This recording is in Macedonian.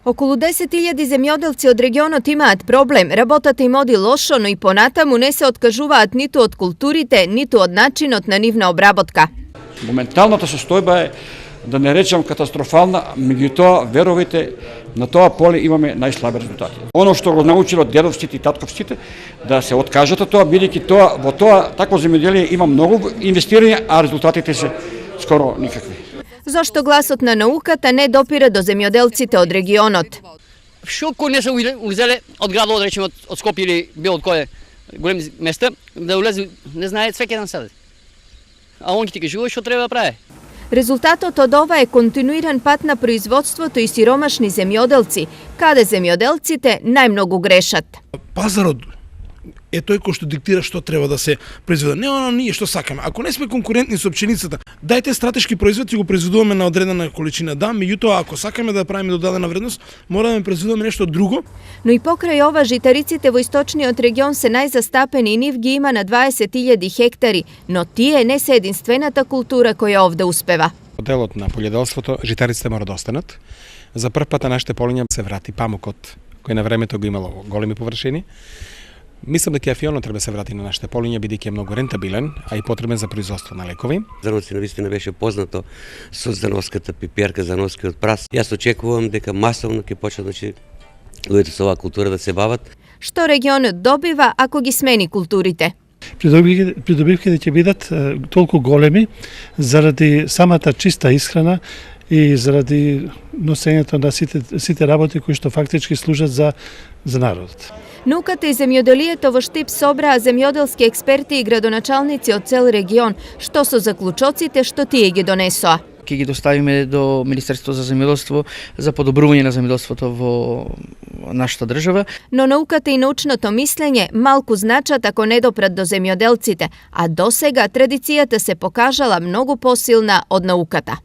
Околу 10.000 земјоделци од регионот имаат проблем. Работата им оди лошо, но и понатаму не се откажуваат ниту од културите, ниту од начинот на нивна обработка. Моменталната состојба е, да не речам катастрофална, меѓутоа, верувате, на тоа поле имаме најслаби резултати. Оно што го научило дедовците и татковците, да се откажат од тоа, бидејќи во тоа такво земјоделие има многу инвестирање, а резултатите се скоро никакви. Зошто гласот на науката не допира до земјоделците од регионот? Што не се узеле од градот, да речеме од Скопје или било од кое големи места, да улезе, не знаат свеќе еден садет. А он ќе ти кажува што треба да прави. Резултатот од ова е континуиран пат на производството и сиромашни земјоделци, каде земјоделците најмногу грешат. Пазарот е тој кој што диктира што треба да се произведе. Не оно ние што сакаме. Ако не сме конкурентни со пшеницата, дајте стратешки производ и го произведуваме на одредена количина. Да, меѓутоа ако сакаме да правиме додадена вредност, мораме да произведуваме нешто друго. Но и покрај ова житариците во источниот регион се најзастапени и нив ги има на 20.000 хектари, но тие не се единствената култура која овде успева. Делот на полјоделството, житариците мора да останат. За прв пат на нашите полиња се врати памукот, кој на времето го имало големи површини. Мислам дека афионот треба да се врати на нашите полиња, бидејќи е многу рентабилен, а и потребен за производство на лекови. Заноци навистина беше познато со заноската пиперка, заноскиот прас. Јас очекувам дека масовно ќе почнат луѓето со оваа култура да се бават. Што регионот добива ако ги смени културите? Придобивките ќе бидат толку големи заради самата чиста исхрана и заради носењето на сите работи кои што фактички служат за народот. Науката и земјоделието во Штип собраа земјоделски експерти и градоначалници од цел регион. Што со заклучоците што тие ги донесоа? Ќе ги доставиме до Министерството за земјоделство за подобрување на земјоделството во нашата држава. Но науката и научното мислење малку значат ако не допрат до земјоделците, а досега традицијата се покажала многу посилна од науката.